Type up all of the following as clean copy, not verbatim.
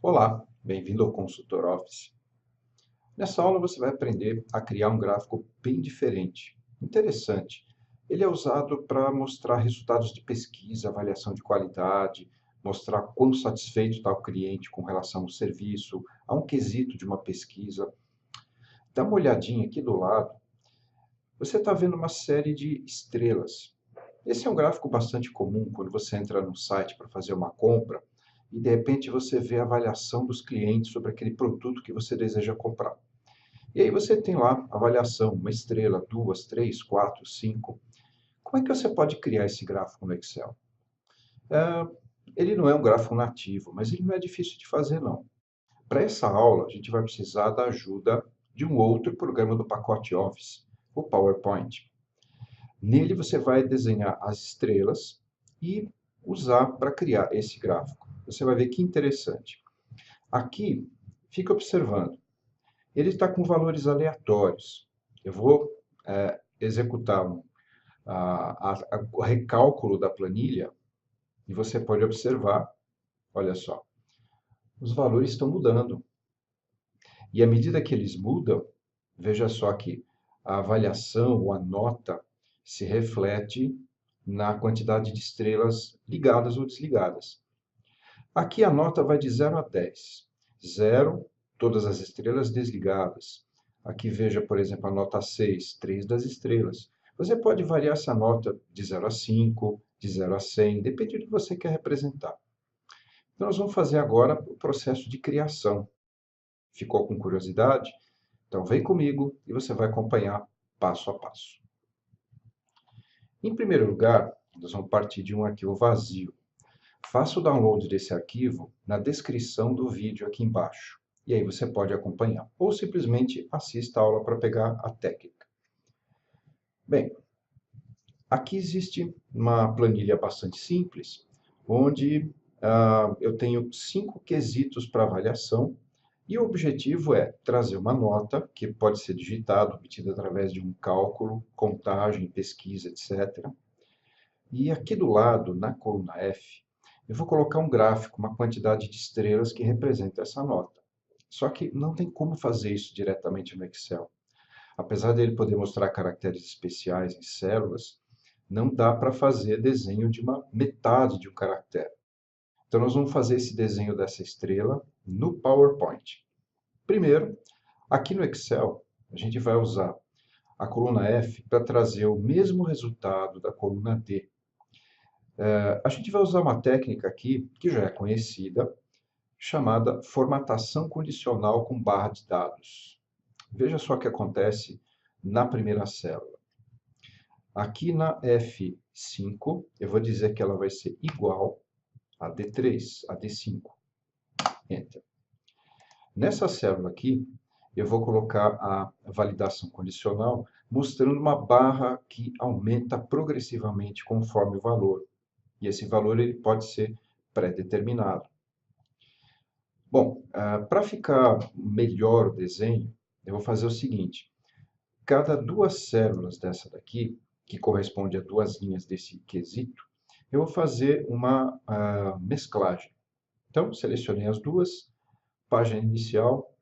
Olá, bem-vindo ao Consultor Office. Nessa aula você vai aprender a criar um gráfico bem diferente, interessante. Ele é usado para mostrar resultados de pesquisa, avaliação de qualidade, mostrar quão satisfeito está o cliente com relação ao serviço, a um quesito de uma pesquisa. Dá uma olhadinha aqui do lado, você está vendo uma série de estrelas. Esse é um gráfico bastante comum quando você entra no site para fazer uma compra e de repente você vê a avaliação dos clientes sobre aquele produto que você deseja comprar. E aí você tem lá a avaliação, uma estrela, duas, três, quatro, cinco. Como é que você pode criar esse gráfico no Excel? É, ele não é um gráfico nativo, mas ele não é difícil de fazer, não. Para essa aula, a gente vai precisar da ajuda de um outro programa do pacote Office, o PowerPoint. Nele você vai desenhar as estrelas e usar para criar esse gráfico. Você vai ver que interessante. Aqui, fica observando. Ele está com valores aleatórios. Eu vou executar o recálculo da planilha e você pode observar, olha só, os valores estão mudando. E à medida que eles mudam, veja só que a avaliação ou a nota se reflete na quantidade de estrelas ligadas ou desligadas. Aqui a nota vai de 0 a 10. 0, todas as estrelas desligadas. Aqui veja, por exemplo, a nota 6, 3 das estrelas. Você pode variar essa nota de 0 a 5, de 0 a 100, depende do que você quer representar. Então, nós vamos fazer agora o processo de criação. Ficou com curiosidade? Então, vem comigo e você vai acompanhar passo a passo. Em primeiro lugar, nós vamos partir de um arquivo vazio. Faça o download desse arquivo na descrição do vídeo aqui embaixo. E aí você pode acompanhar. Ou simplesmente assista a aula para pegar a técnica. Bem, aqui existe uma planilha bastante simples, onde eu tenho 5 quesitos para avaliação. E o objetivo é trazer uma nota, que pode ser digitada, obtida através de um cálculo, contagem, pesquisa, etc. E aqui do lado, na coluna F, eu vou colocar um gráfico, uma quantidade de estrelas que representa essa nota. Só que não tem como fazer isso diretamente no Excel. Apesar dele poder mostrar caracteres especiais em células, não dá para fazer desenho de uma metade de um caractere. Então, nós vamos fazer esse desenho dessa estrela no PowerPoint. Primeiro, aqui no Excel, a gente vai usar a coluna F para trazer o mesmo resultado da coluna D. A gente vai usar uma técnica aqui, que já é conhecida, chamada formatação condicional com barra de dados. Veja só o que acontece na primeira célula. Aqui na F5, eu vou dizer que ela vai ser igual a D3, a D5. Enter. Nessa célula aqui, eu vou colocar a validação condicional, mostrando uma barra que aumenta progressivamente conforme o valor. E esse valor ele pode ser pré-determinado. Bom, para ficar melhor o desenho, eu vou fazer o seguinte. Cada duas células dessa daqui, que corresponde a duas linhas desse quesito, eu vou fazer uma mesclagem. Então, selecionei as duas, página inicial,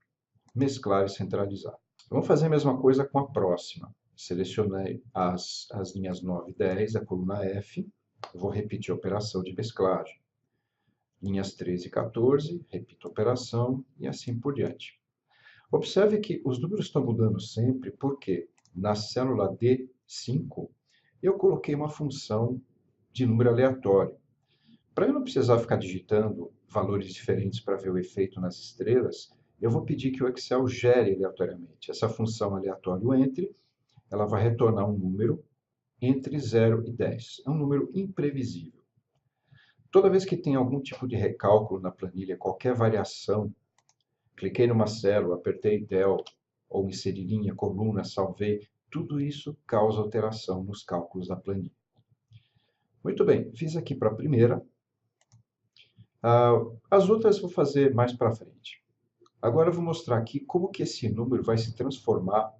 mesclar e centralizar. Vamos fazer a mesma coisa com a próxima. Selecionei as linhas 9 e 10, a coluna F, vou repetir a operação de mesclagem. Linhas 13 e 14, repito a operação e assim por diante. Observe que os números estão mudando sempre porque na célula D5 eu coloquei uma função de número aleatório. Para eu não precisar ficar digitando valores diferentes para ver o efeito nas estrelas, eu vou pedir que o Excel gere aleatoriamente. Essa função aleatório entre, ela vai retornar um número entre 0 e 10. É um número imprevisível. Toda vez que tem algum tipo de recálculo na planilha, qualquer variação, cliquei numa célula, apertei del, ou inserir linha, coluna, salvei, tudo isso causa alteração nos cálculos da planilha. Muito bem, fiz aqui para a primeira. As outras vou fazer mais para frente. Agora eu vou mostrar aqui como que esse número vai se transformar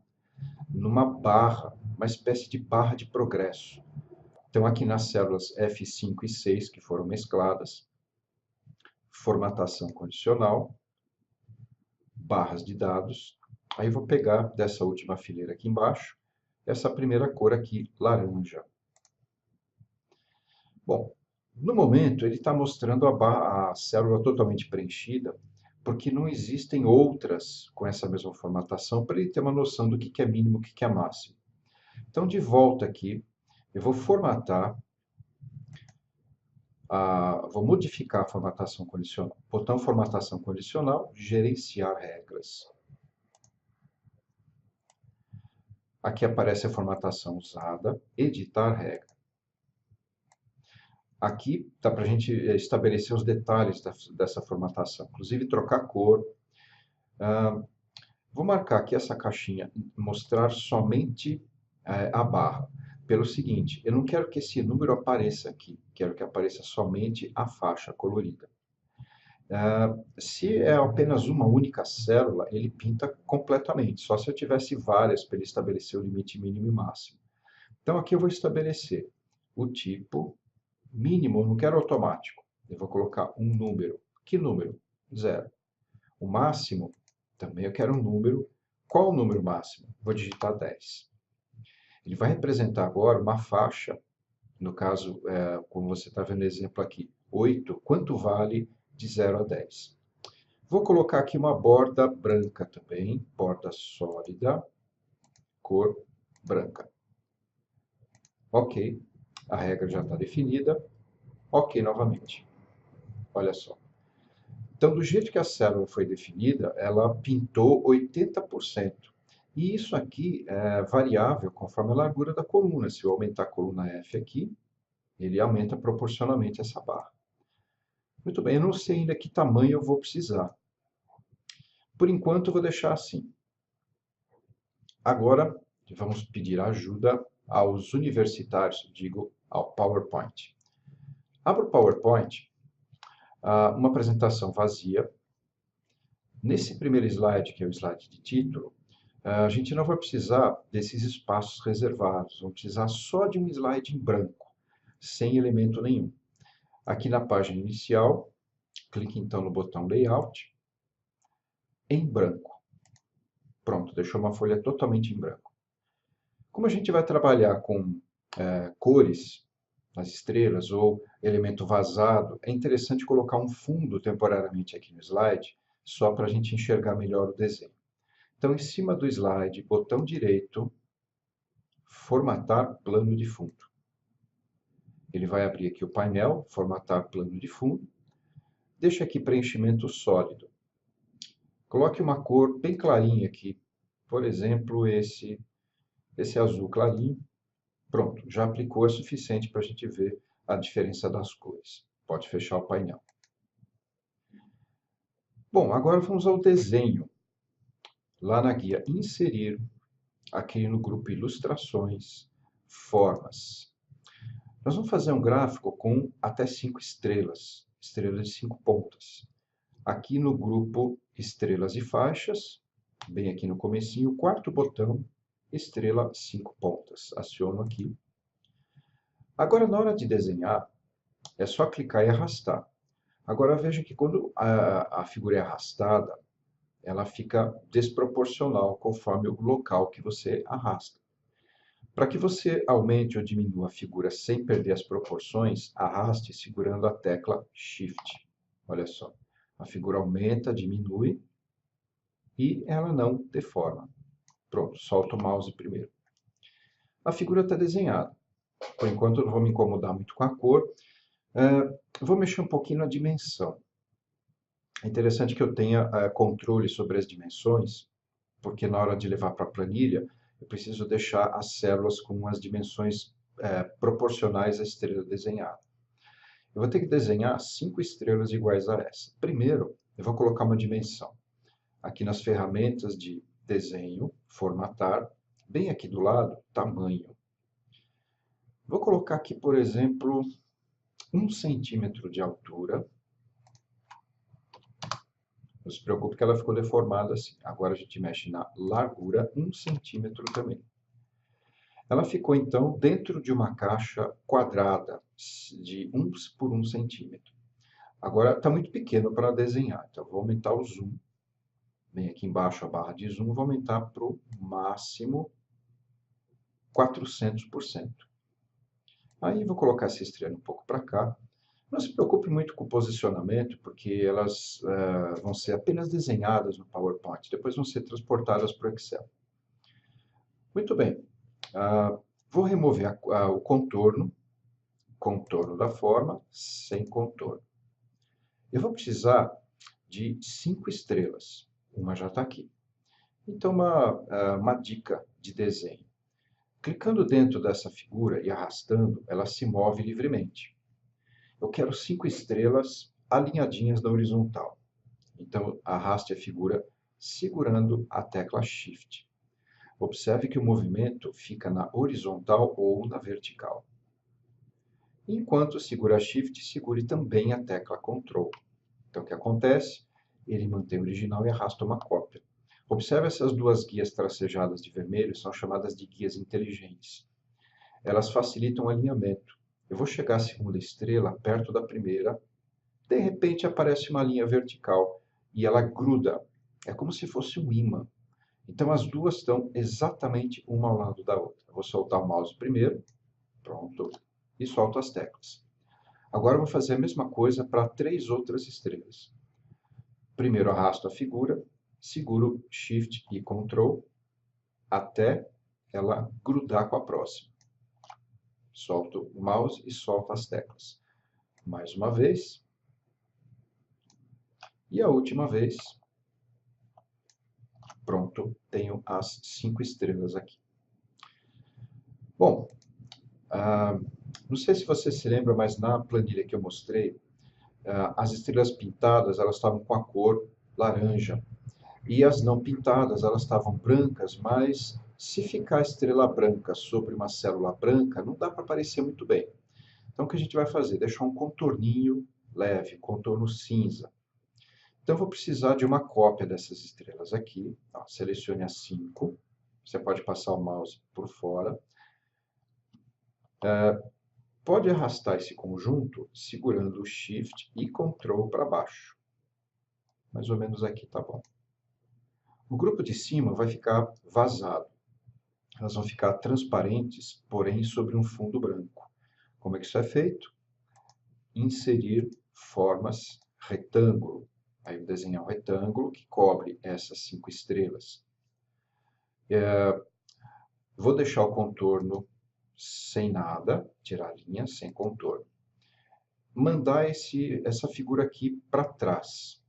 numa barra, uma espécie de barra de progresso. Então, aqui nas células F5 e 6, que foram mescladas, formatação condicional, barras de dados. Aí eu vou pegar dessa última fileira aqui embaixo, essa primeira cor aqui, laranja. Bom, no momento ele está mostrando a célula totalmente preenchida, porque não existem outras com essa mesma formatação para ele ter uma noção do que é mínimo e o que é máximo. Então, de volta aqui, eu vou formatar, vou modificar a formatação condicional. Botão formatação condicional, gerenciar regras. Aqui aparece a formatação usada, editar regra. Aqui dá para a gente estabelecer os detalhes dessa formatação, inclusive trocar cor. Vou marcar aqui essa caixinha, mostrar somente a barra. Pelo seguinte, eu não quero que esse número apareça aqui, quero que apareça somente a faixa colorida. Se é apenas uma única célula, ele pinta completamente, só se eu tivesse várias para ele estabelecer o limite mínimo e máximo. Então aqui eu vou estabelecer o tipo mínimo, eu não quero automático, eu vou colocar um número. Que número? 0. O máximo, também eu quero um número. Qual o número máximo? Vou digitar 10. Ele vai representar agora uma faixa, no caso, como você está vendo o exemplo aqui, 8, quanto vale de 0 a 10. Vou colocar aqui uma borda branca também, borda sólida, cor branca. Ok, a regra já está definida. Ok, novamente. Olha só. Então, do jeito que a célula foi definida, ela pintou 80%. E isso aqui é variável conforme a largura da coluna. Se eu aumentar a coluna F aqui, ele aumenta proporcionalmente essa barra. Muito bem, eu não sei ainda que tamanho eu vou precisar. Por enquanto, eu vou deixar assim. Agora, vamos pedir ajuda aos universitários, digo, ao PowerPoint. Abra o PowerPoint, uma apresentação vazia. Nesse primeiro slide, que é o slide de título, a gente não vai precisar desses espaços reservados, vamos precisar só de um slide em branco, sem elemento nenhum. Aqui na página inicial, clique então no botão Layout, em branco. Pronto, deixou uma folha totalmente em branco. Como a gente vai trabalhar com cores nas estrelas ou elemento vazado, é interessante colocar um fundo temporariamente aqui no slide, só para a gente enxergar melhor o desenho. Então, em cima do slide, botão direito, formatar plano de fundo. Ele vai abrir aqui o painel, formatar plano de fundo. Deixa aqui preenchimento sólido. Coloque uma cor bem clarinha aqui. Por exemplo, esse azul clarinho. Pronto, já aplicou, é suficiente para a gente ver a diferença das cores. Pode fechar o painel. Bom, agora vamos ao desenho. Lá na guia Inserir, aqui no grupo Ilustrações, Formas. Nós vamos fazer um gráfico com até 5 estrelas, estrelas de 5 pontas. Aqui no grupo Estrelas e Faixas, bem aqui no comecinho, o quarto botão, estrela 5 pontas. Aciono aqui. Agora, na hora de desenhar, é só clicar e arrastar. Agora, veja que quando a figura é arrastada, ela fica desproporcional conforme o local que você arrasta. Para que você aumente ou diminua a figura sem perder as proporções, arraste segurando a tecla Shift. Olha só, a figura aumenta, diminui e ela não deforma. Pronto, solta o mouse primeiro. A figura está desenhada. Por enquanto eu não vou me incomodar muito com a cor. Vou mexer um pouquinho na dimensão. É interessante que eu tenha controle sobre as dimensões, porque na hora de levar para a planilha, eu preciso deixar as células com as dimensões proporcionais à estrela desenhada. Eu vou ter que desenhar 5 estrelas iguais a essa. Primeiro, eu vou colocar uma dimensão. Aqui nas ferramentas de desenho, formatar, bem aqui do lado, tamanho. Vou colocar aqui, por exemplo, 1 centímetro de altura. Não se preocupe que ela ficou deformada assim. Agora a gente mexe na largura, 1 centímetro também. Ela ficou, então, dentro de uma caixa quadrada de 1 por 1 centímetro. Agora está muito pequeno para desenhar, então eu vou aumentar o zoom. Vem aqui embaixo a barra de zoom, vou aumentar para o máximo 400%. Aí vou colocar essa estrela um pouco para cá. Não se preocupe muito com o posicionamento, porque elas vão ser apenas desenhadas no PowerPoint, depois vão ser transportadas para o Excel. Muito bem. Vou remover o contorno da forma, sem contorno. Eu vou precisar de 5 estrelas. Uma já está aqui. Então, uma dica de desenho. Clicando dentro dessa figura e arrastando, ela se move livremente. Eu quero 5 estrelas alinhadinhas na horizontal. Então, arraste a figura segurando a tecla Shift. Observe que o movimento fica na horizontal ou na vertical. Enquanto segura Shift, segure também a tecla Ctrl. Então, o que acontece? Ele mantém o original e arrasta uma cópia. Observe essas duas guias tracejadas de vermelho, são chamadas de guias inteligentes. Elas facilitam o alinhamento. Eu vou chegar à segunda estrela, perto da primeira. De repente aparece uma linha vertical e ela gruda. É como se fosse um ímã. Então as duas estão exatamente uma ao lado da outra. Eu vou soltar o mouse primeiro, pronto, e solto as teclas. Agora eu vou fazer a mesma coisa para 3 outras estrelas. Primeiro arrasto a figura, seguro Shift e Ctrl até ela grudar com a próxima. Solto o mouse e solto as teclas. Mais uma vez. E a última vez. Pronto, tenho as 5 estrelas aqui. Bom, não sei se você se lembra, mas na planilha que eu mostrei, as estrelas pintadas elas estavam com a cor laranja. E as não pintadas elas estavam brancas, mas se ficar a estrela branca sobre uma célula branca, não dá para aparecer muito bem. Então o que a gente vai fazer? Deixar um contorninho leve, contorno cinza. Então, eu vou precisar de uma cópia dessas estrelas aqui. Ó, selecione as 5. Você pode passar o mouse por fora. Pode arrastar esse conjunto segurando o Shift e Ctrl para baixo. Mais ou menos aqui, tá bom. O grupo de cima vai ficar vazado. Elas vão ficar transparentes, porém sobre um fundo branco. Como é que isso é feito? Inserir formas retângulo. Aí eu desenhar um retângulo que cobre essas 5 estrelas. Vou deixar o contorno sem nada, tirar a linha sem contorno. Mandar essa figura aqui para trás.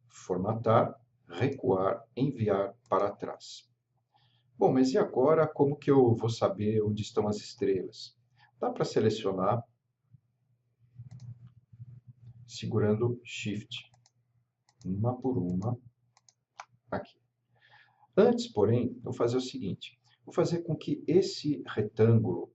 Formatar, recuar, enviar para trás. Bom, mas e agora como que eu vou saber onde estão as estrelas? Dá para selecionar segurando Shift, uma por uma, aqui. Antes, porém, eu vou fazer o seguinte, vou fazer com que esse retângulo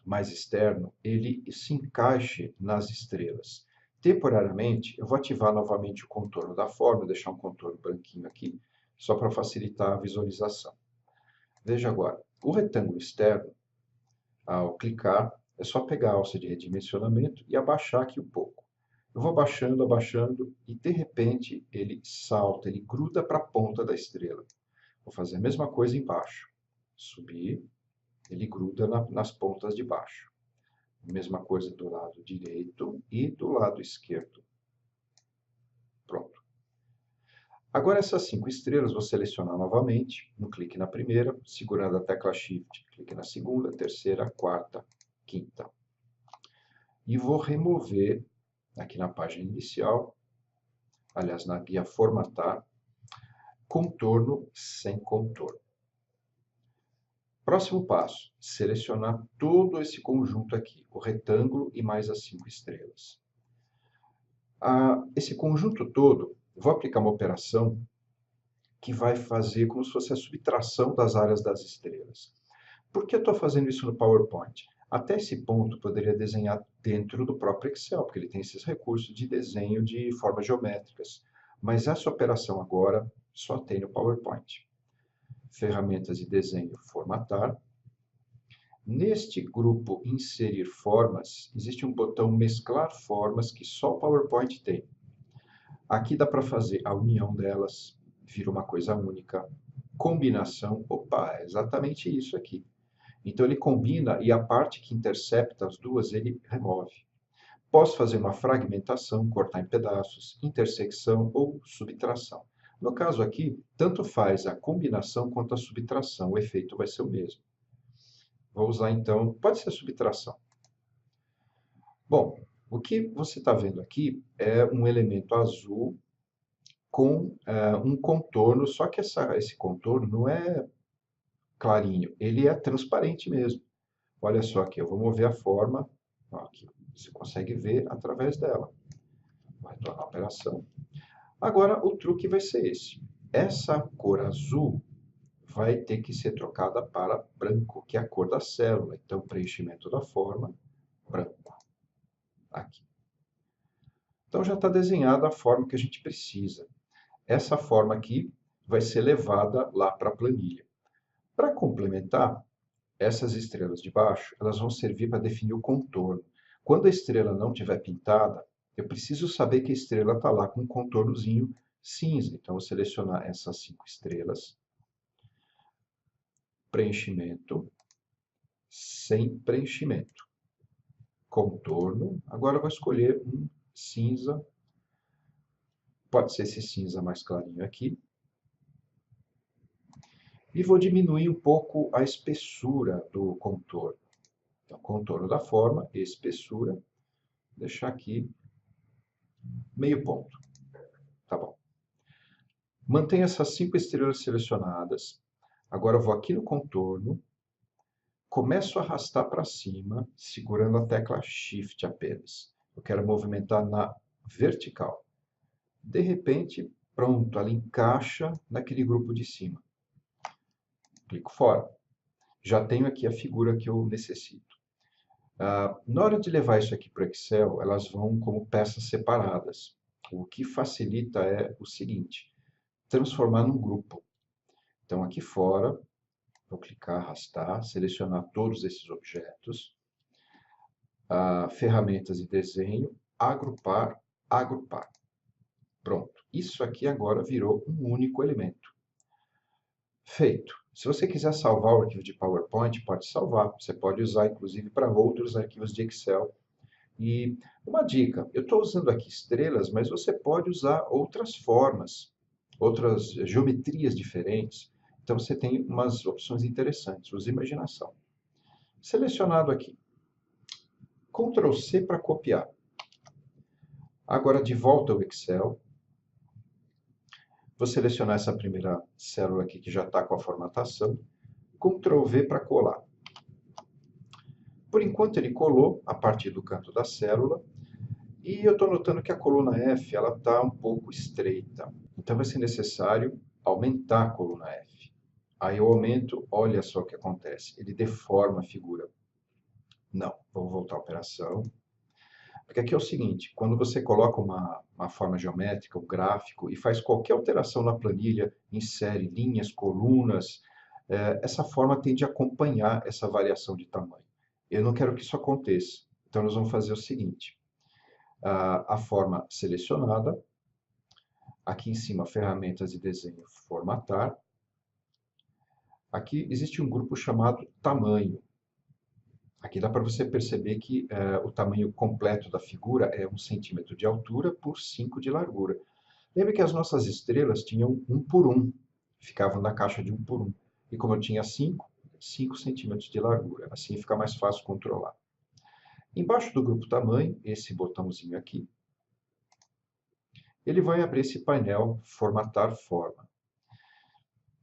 mais externo, ele se encaixe nas estrelas. Temporariamente, eu vou ativar novamente o contorno da forma, deixar um contorno branquinho aqui, só para facilitar a visualização. Veja agora, o retângulo externo, ao clicar, é só pegar a alça de redimensionamento e abaixar aqui um pouco. Eu vou abaixando, abaixando e de repente ele salta, ele gruda para a ponta da estrela. Vou fazer a mesma coisa embaixo. Subir, ele gruda nas pontas de baixo. Mesma coisa do lado direito e do lado esquerdo. Pronto. Agora essas 5 estrelas vou selecionar novamente, um clique na primeira, segurando a tecla Shift, clique na segunda, terceira, quarta, quinta. E vou remover aqui na página inicial, aliás, na guia formatar, contorno sem contorno. Próximo passo, selecionar todo esse conjunto aqui, o retângulo e mais as 5 estrelas. Esse conjunto todo, vou aplicar uma operação que vai fazer como se fosse a subtração das áreas das estrelas. Por que eu estou fazendo isso no PowerPoint? Até esse ponto, poderia desenhar dentro do próprio Excel, porque ele tem esses recursos de desenho de formas geométricas. Mas essa operação agora só tem no PowerPoint. Ferramentas de desenho, formatar. Neste grupo Inserir Formas, existe um botão Mesclar Formas que só o PowerPoint tem. Aqui dá para fazer a união delas, vira uma coisa única. Combinação, opa, é exatamente isso aqui. Então ele combina e a parte que intercepta as duas ele remove. Posso fazer uma fragmentação, cortar em pedaços, intersecção ou subtração. No caso aqui, tanto faz a combinação quanto a subtração, o efeito vai ser o mesmo. Vou usar então, pode ser subtração. Bom, o que você está vendo aqui é um elemento azul com um contorno, só que esse contorno não é clarinho, ele é transparente mesmo. Olha só aqui, eu vou mover a forma, ó, aqui, você consegue ver através dela. Vou retornar a operação. Agora, o truque vai ser esse. Essa cor azul vai ter que ser trocada para branco, que é a cor da célula. Então, preenchimento da forma, branco. Aqui. Então, já está desenhada a forma que a gente precisa. Essa forma aqui vai ser levada lá para a planilha. Para complementar, essas estrelas de baixo, elas vão servir para definir o contorno. Quando a estrela não estiver pintada, eu preciso saber que a estrela está lá com um contornozinho cinza. Então, eu vou selecionar essas 5 estrelas. Preenchimento, sem preenchimento. Contorno, agora eu vou escolher um cinza. Pode ser esse cinza mais clarinho aqui. E vou diminuir um pouco a espessura do contorno. Então, contorno da forma, espessura, deixar aqui meio ponto. Tá bom. Mantenho essas 5 estrelas selecionadas. Agora eu vou aqui no contorno, começo a arrastar para cima, segurando a tecla Shift apenas. Eu quero movimentar na vertical. De repente, pronto, ela encaixa naquele grupo de cima. Clico fora. Já tenho aqui a figura que eu necessito. Na hora de levar isso aqui para o Excel, elas vão como peças separadas. O que facilita é o seguinte, transformar num grupo. Então, aqui fora, vou clicar, arrastar, selecionar todos esses objetos, ferramentas e desenho, agrupar, agrupar. Pronto. Isso aqui agora virou um único elemento. Feito. Se você quiser salvar o arquivo de PowerPoint, pode salvar. Você pode usar, inclusive, para outros arquivos de Excel. E uma dica, eu estou usando aqui estrelas, mas você pode usar outras formas, outras geometrias diferentes. Então, você tem umas opções interessantes. Use imaginação. Selecionado aqui. Ctrl C para copiar. Agora, de volta ao Excel. Vou selecionar essa primeira célula aqui que já está com a formatação. Ctrl V para colar. Por enquanto ele colou a partir do canto da célula. E eu estou notando que a coluna F está um pouco estreita. Então vai ser necessário aumentar a coluna F. Aí eu aumento, olha só o que acontece. Ele deforma a figura. Não, vamos voltar à operação. Porque aqui é o seguinte, quando você coloca uma forma geométrica, um gráfico, e faz qualquer alteração na planilha, insere linhas, colunas, essa forma tende a acompanhar essa variação de tamanho. Eu não quero que isso aconteça. Então, nós vamos fazer o seguinte. A forma selecionada, aqui em cima, ferramentas de desenho, formatar. Aqui existe um grupo chamado tamanho. Aqui dá para você perceber que o tamanho completo da figura é 1 centímetro de altura por 5 de largura. Lembre que as nossas estrelas tinham 1 por 1, ficavam na caixa de 1 por 1. E como eu tinha 5, 5 centímetros de largura. Assim fica mais fácil controlar. Embaixo do grupo tamanho, esse botãozinho aqui, ele vai abrir esse painel formatar forma.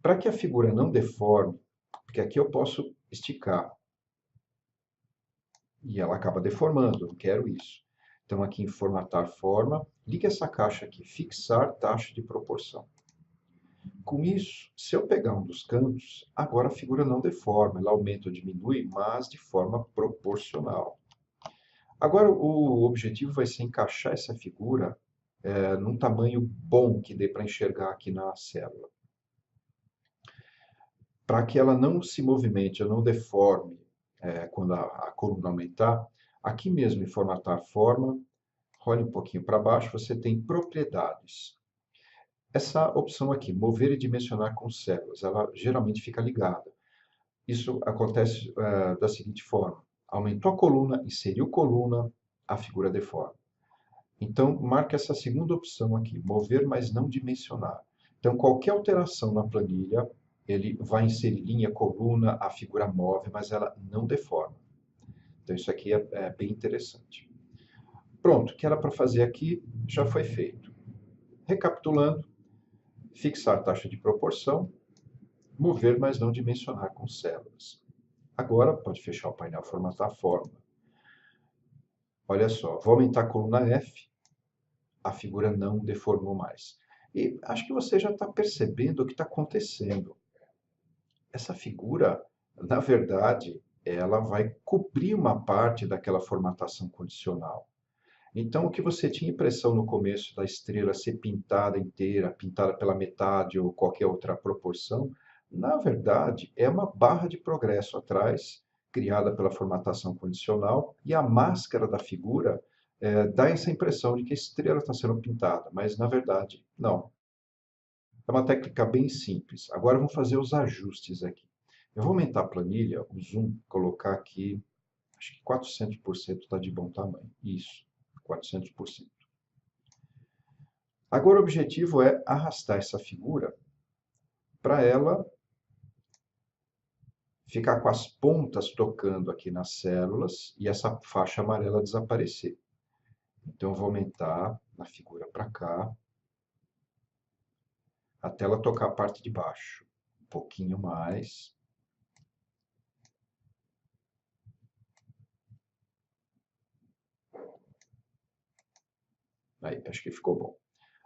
Para que a figura não deforme, porque aqui eu posso esticar, e ela acaba deformando, eu não quero isso. Então, aqui em formatar forma, liga essa caixa aqui, fixar taxa de proporção. Com isso, se eu pegar um dos cantos, agora a figura não deforma, ela aumenta ou diminui, mas de forma proporcional. Agora, o objetivo vai ser encaixar essa figura num tamanho bom que dê para enxergar aqui na célula. Para que ela não se movimente, ou não deforme quando a coluna aumentar, aqui mesmo em formatar forma, role um pouquinho para baixo, você tem propriedades. Essa opção aqui, mover e dimensionar com células, ela geralmente fica ligada. Isso acontece da seguinte forma: aumentou a coluna, inseriu coluna, a figura deforma. Então, marque essa segunda opção aqui, mover, mas não dimensionar. Então, qualquer alteração na planilha, ele vai inserir linha, coluna, a figura move, mas ela não deforma. Então, isso aqui é bem interessante. Pronto, o que era para fazer aqui já foi feito. Recapitulando, fixar taxa de proporção, mover, mas não dimensionar com células. Agora, pode fechar o painel, formatar a fórmula. Olha só, vou aumentar a coluna F, a figura não deformou mais. E acho que você já está percebendo o que está acontecendo. Essa figura, na verdade, ela vai cobrir uma parte daquela formatação condicional. Então, o que você tinha impressão no começo da estrela ser pintada inteira, pintada pela metade ou qualquer outra proporção, na verdade, é uma barra de progresso atrás, criada pela formatação condicional, e a máscara da figura dá essa impressão de que a estrela está sendo pintada, mas na verdade, não. É uma técnica bem simples. Agora vamos fazer os ajustes aqui. Eu vou aumentar a planilha, o zoom, colocar aqui, acho que 400% está de bom tamanho. Isso, 400%. Agora o objetivo é arrastar essa figura para ela ficar com as pontas tocando aqui nas células e essa faixa amarela desaparecer. Então eu vou aumentar a figura para cá, até ela tocar a parte de baixo. Um pouquinho mais. Aí, acho que ficou bom.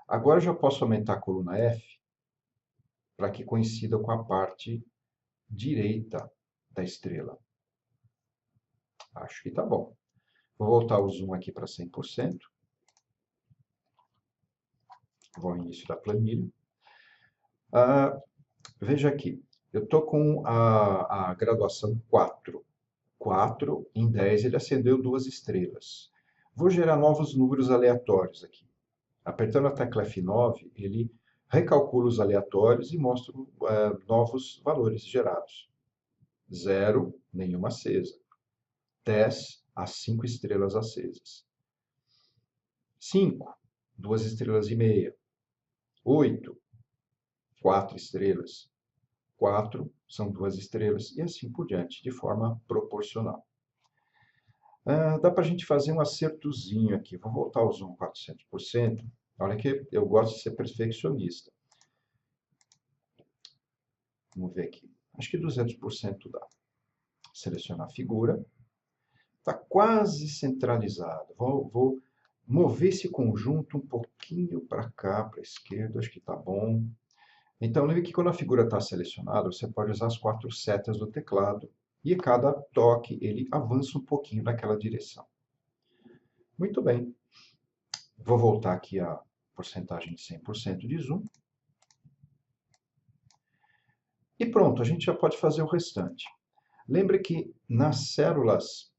Agora eu já posso aumentar a coluna F para que coincida com a parte direita da estrela. Acho que está bom. Vou voltar o zoom aqui para 100%. Vou ao início da planilha. Veja aqui, eu estou com a graduação 4. 4 em 10 ele acendeu 2 estrelas. Vou gerar novos números aleatórios aqui. Apertando a tecla F9, ele recalcula os aleatórios e mostra novos valores gerados. 0, nenhuma acesa. 10, as 5 estrelas acesas. 5, 2 estrelas e meia. 8, 4 estrelas. 4 são 2 estrelas e assim por diante, de forma proporcional. Dá para a gente fazer um acertozinho aqui. Vou voltar o zoom 400%. Olha que eu gosto de ser perfeccionista. Vamos ver aqui. Acho que 200% dá. Selecionar a figura. Está quase centralizado. Vou mover esse conjunto um pouquinho para cá, para a esquerda. Acho que está bom. Então, lembre que quando a figura está selecionada, você pode usar as 4 setas do teclado e cada toque ele avança um pouquinho naquela direção. Muito bem. Vou voltar aqui a porcentagem de 100% de zoom. E pronto, a gente já pode fazer o restante. Lembre que nas células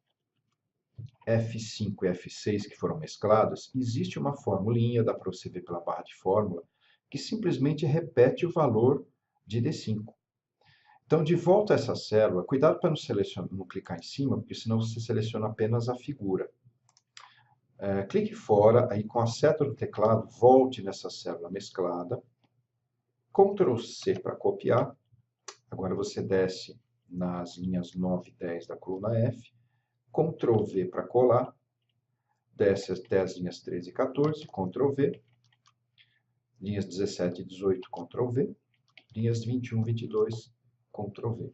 F5 e F6 que foram mescladas, existe uma formulinha, dá para você ver pela barra de fórmula, que simplesmente repete o valor de D5. Então, de volta a essa célula, cuidado para não clicar em cima, porque senão você seleciona apenas a figura. Clique fora, aí com a seta do teclado, volte nessa célula mesclada, Ctrl C para copiar, agora você desce nas linhas 9 e 10 da coluna F, Ctrl V para colar, desce até as linhas 13 e 14, Ctrl V, linhas 17 e 18, Ctrl V, linhas 21 e 22, Ctrl V.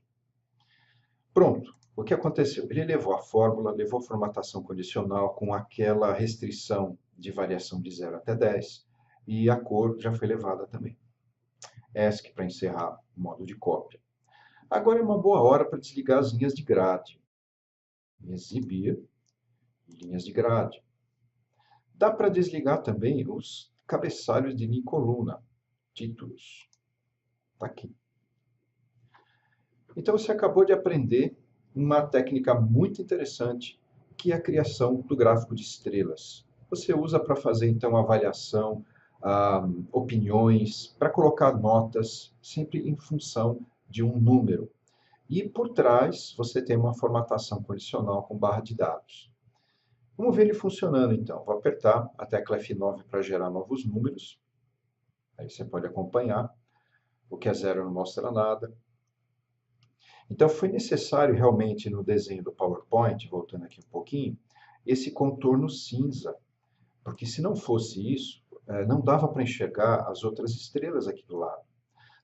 Pronto. O que aconteceu? Ele levou a fórmula, levou a formatação condicional com aquela restrição de variação de 0 até 10 e a cor já foi levada também. ESC para encerrar o modo de cópia. Agora é uma boa hora para desligar as linhas de grade. Exibir linhas de grade. Dá para desligar também os cabeçalhos de linha e coluna, títulos. Está aqui. Então você acabou de aprender uma técnica muito interessante, que é a criação do gráfico de estrelas. Você usa para fazer, então, avaliação, opiniões, para colocar notas, sempre em função de um número. E por trás, você tem uma formatação condicional com barra de dados. Vamos ver ele funcionando, então. Vou apertar a tecla F9 para gerar novos números. Aí você pode acompanhar. O que é zero não mostra nada. Então, foi necessário realmente no desenho do PowerPoint, voltando aqui um pouquinho, esse contorno cinza, porque se não fosse isso, não dava para enxergar as outras estrelas aqui do lado.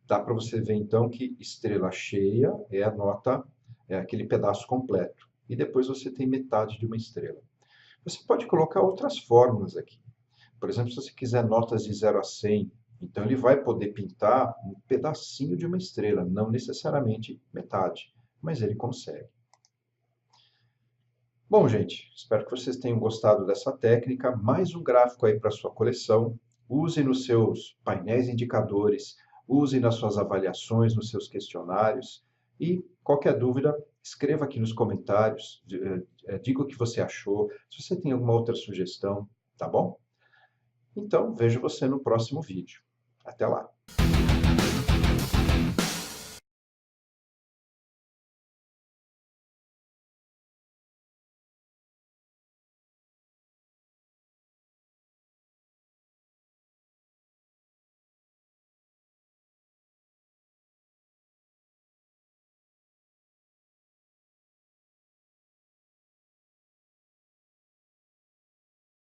Dá para você ver então que estrela cheia é a nota, é aquele pedaço completo, e depois você tem metade de uma estrela. Você pode colocar outras fórmulas aqui. Por exemplo, se você quiser notas de 0 a 100, então ele vai poder pintar um pedacinho de uma estrela, não necessariamente metade, mas ele consegue. Bom, gente, espero que vocês tenham gostado dessa técnica. Mais um gráfico aí para sua coleção. Use nos seus painéis indicadores, use nas suas avaliações, nos seus questionários. E qualquer dúvida, escreva aqui nos comentários, diga o que você achou, se você tem alguma outra sugestão, tá bom? Então, vejo você no próximo vídeo. Até lá!